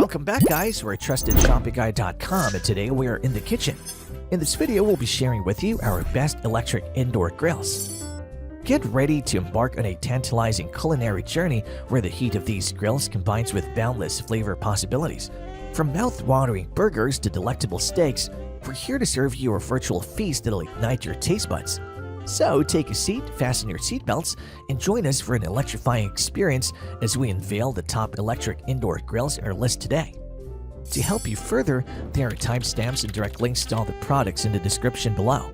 Welcome back, guys. We're at trustedshoppeguy.com, and today we are in the kitchen. In this video, we'll be sharing with you our best electric indoor grills. Get ready to embark on a tantalizing culinary journey where the heat of these grills combines with boundless flavor possibilities. From mouth-watering burgers to delectable steaks, we're here to serve you a virtual feast that'll ignite your taste buds. So take a seat, fasten your seatbelts, and join us for an electrifying experience as we unveil the top electric indoor grills in our list today. To help you further, there are timestamps and direct links to all the products in the description below.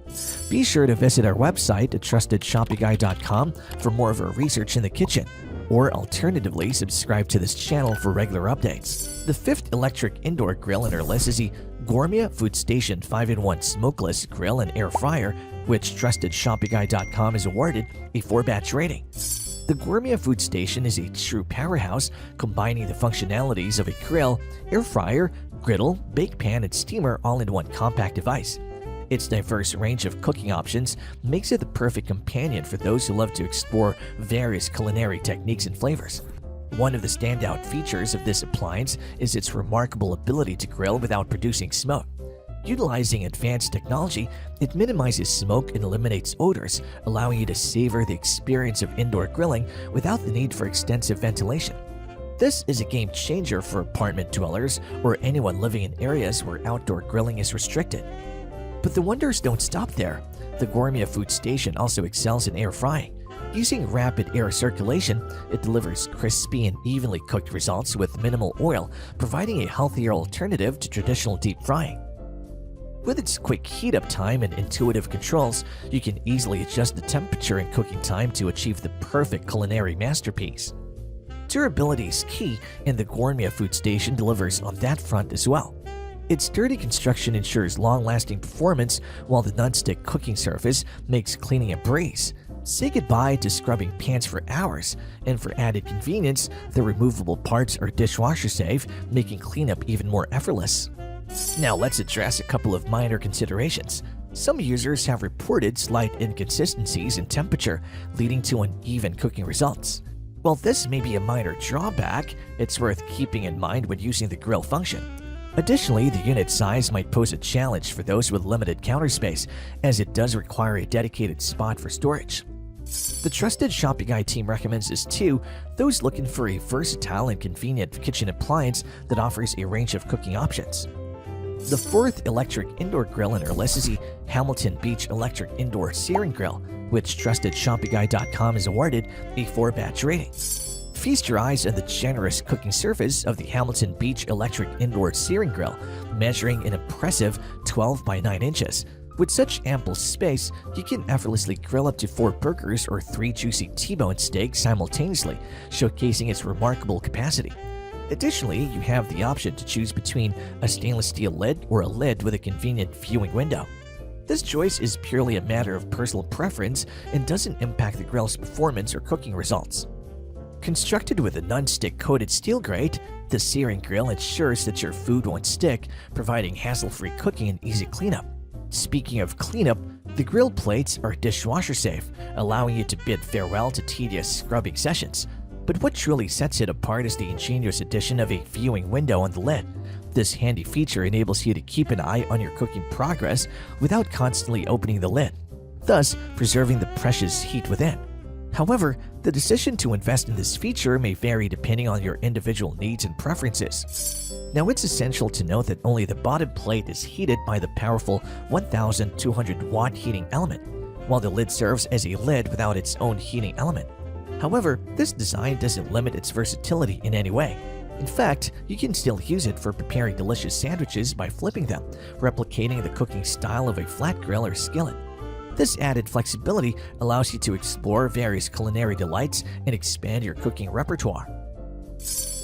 Be sure to visit our website at trustedshoppeguy.com for more of our research in the kitchen, or alternatively, subscribe to this channel for regular updates. The fifth electric indoor grill in our list is the Gourmia FoodStation 5-in-1 Smokeless Grill and Air Fryer, which TrustedShoppeguy.com has awarded a 4-batch rating. The Gourmia FoodStation is a true powerhouse, combining the functionalities of a grill, air fryer, griddle, bake pan, and steamer all in one compact device. Its diverse range of cooking options makes it the perfect companion for those who love to explore various culinary techniques and flavors. One of the standout features of this appliance is its remarkable ability to grill without producing smoke. Utilizing advanced technology, it minimizes smoke and eliminates odors, allowing you to savor the experience of indoor grilling without the need for extensive ventilation. This is a game changer for apartment dwellers or anyone living in areas where outdoor grilling is restricted. But the wonders don't stop there. The Gourmia FoodStation also excels in air frying. Using rapid air circulation, it delivers crispy and evenly cooked results with minimal oil, providing a healthier alternative to traditional deep frying. With its quick heat-up time and intuitive controls, you can easily adjust the temperature and cooking time to achieve the perfect culinary masterpiece. Durability is key, and the Gourmia FoodStation delivers on that front as well. Its sturdy construction ensures long-lasting performance, while the non-stick cooking surface makes cleaning a breeze. Say goodbye to scrubbing pans for hours, and for added convenience, the removable parts are dishwasher safe, making cleanup even more effortless. Now let's address a couple of minor considerations. Some users have reported slight inconsistencies in temperature, leading to uneven cooking results. While this may be a minor drawback, it's worth keeping in mind when using the grill function. Additionally, the unit size might pose a challenge for those with limited counter space, as it does require a dedicated spot for storage. The Trusted Shopping Guide team recommends this to those looking for a versatile and convenient kitchen appliance that offers a range of cooking options. The fourth electric indoor grill in our list is the Hamilton Beach Electric Indoor Searing Grill, which TrustedShoppeguy.com has awarded a 4-batch rating. Feast your eyes on the generous cooking surface of the Hamilton Beach Electric Indoor Searing Grill, measuring an impressive 12 by 9 inches. With such ample space, you can effortlessly grill up to 4 burgers or 3 juicy T-bone steaks simultaneously, showcasing its remarkable capacity. Additionally, you have the option to choose between a stainless steel lid or a lid with a convenient viewing window. This choice is purely a matter of personal preference and doesn't impact the grill's performance or cooking results. Constructed with a non-stick coated steel grate, the Searing Grill ensures that your food won't stick, providing hassle-free cooking and easy cleanup. Speaking of cleanup, the grill plates are dishwasher safe, allowing you to bid farewell to tedious scrubbing sessions. But what truly sets it apart is the ingenious addition of a viewing window on the lid. This handy feature enables you to keep an eye on your cooking progress without constantly opening the lid, thus preserving the precious heat within. However, the decision to invest in this feature may vary depending on your individual needs and preferences. Now, it's essential to note that only the bottom plate is heated by the powerful 1200-watt heating element, while the lid serves as a lid without its own heating element. However, this design doesn't limit its versatility in any way. In fact, you can still use it for preparing delicious sandwiches by flipping them, replicating the cooking style of a flat grill or skillet. This added flexibility allows you to explore various culinary delights and expand your cooking repertoire.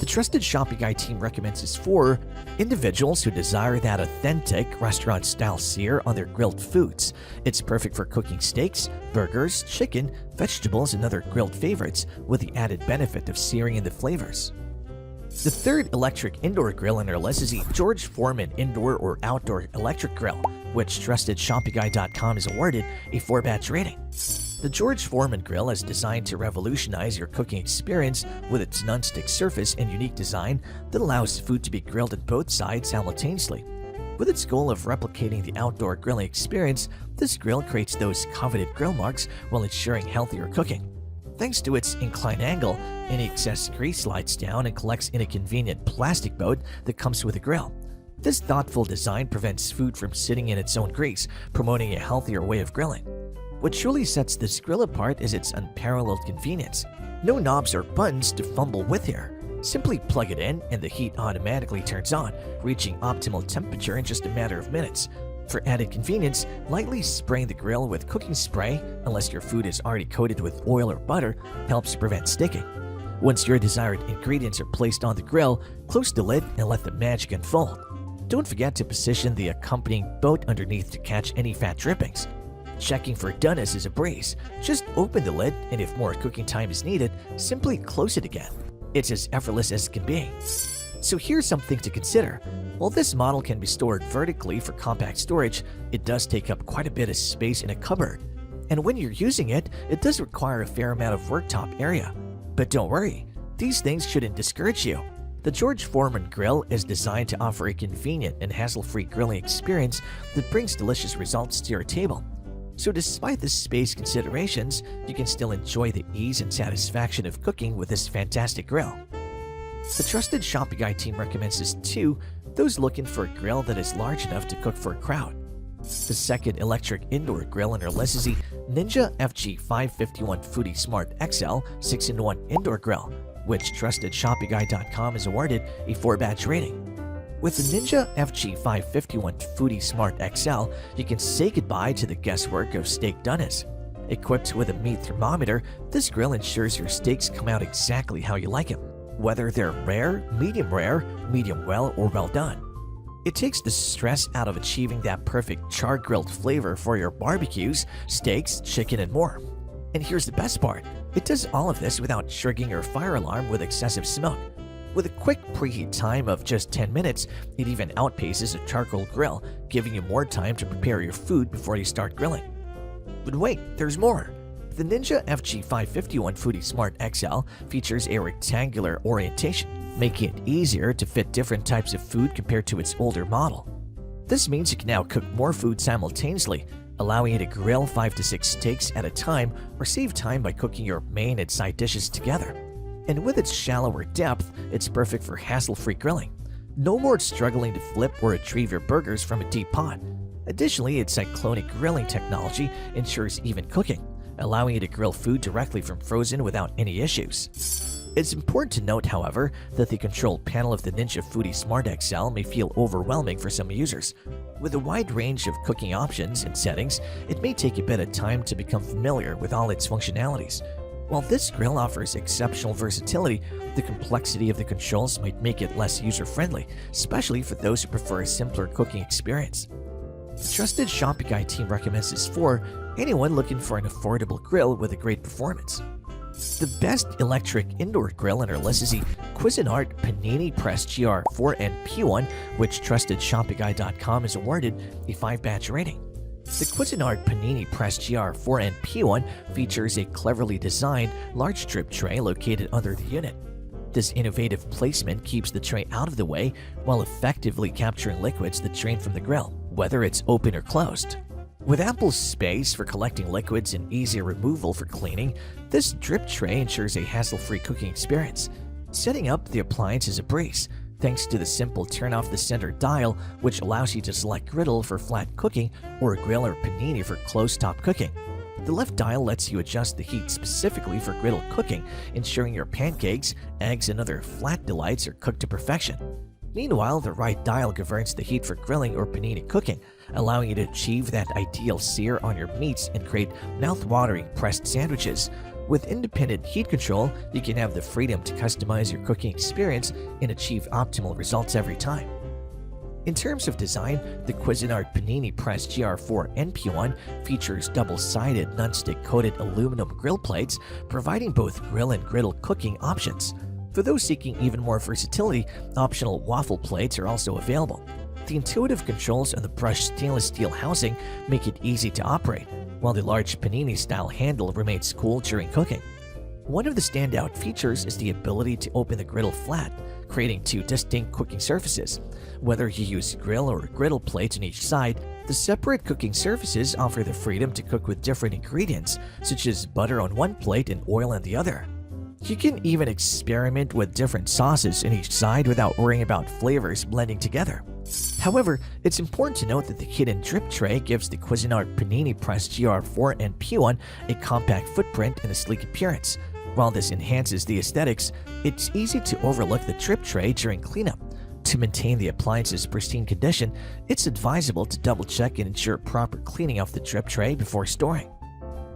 The Trusted Shopping Guide team recommends this for individuals who desire that authentic restaurant-style sear on their grilled foods. It's perfect for cooking steaks, burgers, chicken, vegetables, and other grilled favorites, with the added benefit of searing in the flavors. The third electric indoor grill on our list is the George Foreman Indoor or Outdoor Electric Grill, which TrustedShoppeguy.com has awarded a 4-batch rating. The George Foreman grill is designed to revolutionize your cooking experience with its non-stick surface and unique design that allows food to be grilled on both sides simultaneously. With its goal of replicating the outdoor grilling experience, this grill creates those coveted grill marks while ensuring healthier cooking. Thanks to its inclined angle, any excess grease slides down and collects in a convenient plastic boat that comes with the grill. This thoughtful design prevents food from sitting in its own grease, promoting a healthier way of grilling. What truly sets this grill apart is its unparalleled convenience. No knobs or buttons to fumble with here. Simply plug it in and the heat automatically turns on, reaching optimal temperature in just a matter of minutes. For added convenience, lightly spraying the grill with cooking spray, unless your food is already coated with oil or butter, helps prevent sticking. Once your desired ingredients are placed on the grill, close the lid and let the magic unfold. Don't forget to position the accompanying boat underneath to catch any fat drippings. Checking for doneness is a breeze. Just open the lid, and if more cooking time is needed, simply close it again. It's as effortless as it can be. So here's something to consider. While this model can be stored vertically for compact storage, it does take up quite a bit of space in a cupboard. And when you're using it, it does require a fair amount of worktop area. But don't worry, these things shouldn't discourage you. The George Foreman grill is designed to offer a convenient and hassle-free grilling experience that brings delicious results to your table. So despite the space considerations, you can still enjoy the ease and satisfaction of cooking with this fantastic grill. The trusted Shopping Guide team recommends this to those looking for a grill that is large enough to cook for a crowd. The second electric indoor grill on our list is the Ninja FG551 Foodi Smart XL 6-in-1 Indoor Grill, which TrustedShoppingGuide.com has awarded a 4-batch rating. With the Ninja FG551 Foodi Smart XL, you can say goodbye to the guesswork of steak doneness. Equipped with a meat thermometer, this grill ensures your steaks come out exactly how you like them, whether they're rare, medium well, or well done. It takes the stress out of achieving that perfect char-grilled flavor for your barbecues, steaks, chicken, and more. And here's the best part, it does all of this without triggering your fire alarm with excessive smoke. With a quick preheat time of just 10 minutes, it even outpaces a charcoal grill, giving you more time to prepare your food before you start grilling. But wait, there's more! The Ninja FG551 Foodi Smart XL features a rectangular orientation, making it easier to fit different types of food compared to its older model. This means you can now cook more food simultaneously, allowing you to grill 5 to 6 steaks at a time or save time by cooking your main and side dishes together. And with its shallower depth, it's perfect for hassle-free grilling. No more struggling to flip or retrieve your burgers from a deep pot. Additionally, its cyclonic grilling technology ensures even cooking, allowing you to grill food directly from frozen without any issues. It's important to note, however, that the control panel of the Ninja Foodi Smart XL may feel overwhelming for some users. With a wide range of cooking options and settings, it may take a bit of time to become familiar with all its functionalities. While this grill offers exceptional versatility, the complexity of the controls might make it less user-friendly, especially for those who prefer a simpler cooking experience. The trusted Shopping Guide team recommends this for anyone looking for an affordable grill with a great performance. The best electric indoor grill on our list is the Cuisinart Panini Press GR4N P1, which TrustedShoppingGuide.com has awarded a 5-batch rating. The Cuisinart Panini Press GR4N P1 features a cleverly designed large strip tray located under the unit. This innovative placement keeps the tray out of the way while effectively capturing liquids that drain from the grill, whether it's open or closed. With ample space for collecting liquids and easier removal for cleaning, this drip tray ensures a hassle-free cooking experience. Setting up the appliance is a breeze, thanks to the simple turn off the center dial, which allows you to select griddle for flat cooking or grill or panini for closed-top cooking. The left dial lets you adjust the heat specifically for griddle cooking, ensuring your pancakes, eggs, and other flat delights are cooked to perfection. Meanwhile, the right dial governs the heat for grilling or panini cooking, allowing you to achieve that ideal sear on your meats and create mouth-watering pressed sandwiches. With independent heat control, you can have the freedom to customize your cooking experience and achieve optimal results every time. In terms of design, the Cuisinart Panini Press GR4 NP1 features double-sided non-stick coated aluminum grill plates, providing both grill and griddle cooking options. For those seeking even more versatility, optional waffle plates are also available. The intuitive controls on the brushed stainless steel housing make it easy to operate, while the large Panini-style handle remains cool during cooking. One of the standout features is the ability to open the griddle flat, creating two distinct cooking surfaces. Whether you use grill or griddle plates on each side, the separate cooking surfaces offer the freedom to cook with different ingredients, such as butter on one plate and oil on the other. You can even experiment with different sauces on each side without worrying about flavors blending together. However, it's important to note that the hidden drip tray gives the Cuisinart Panini Press GR4 and P1 a compact footprint and a sleek appearance. While this enhances the aesthetics, it's easy to overlook the drip tray during cleanup. To maintain the appliance's pristine condition, it's advisable to double-check and ensure proper cleaning of the drip tray before storing.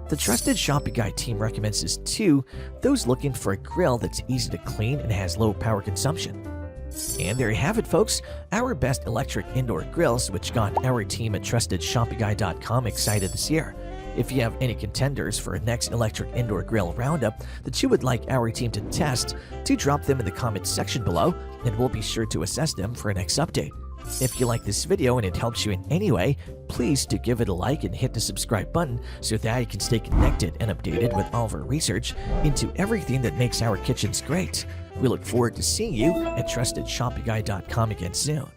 The trusted Shopping Guide team recommends this to those looking for a grill that's easy to clean and has low power consumption. And there you have it, folks, our best electric indoor grills, which got our team at TrustedShoppingGuide.com excited this year. If you have any contenders for a next electric indoor grill roundup that you would like our team to test, do drop them in the comments section below, and we'll be sure to assess them for a next update. If you like this video and it helps you in any way, please do give it a like and hit the subscribe button so that you can stay connected and updated with all of our research into everything that makes our kitchens great. We look forward to seeing you at TrustedShoppingGuide.com again soon.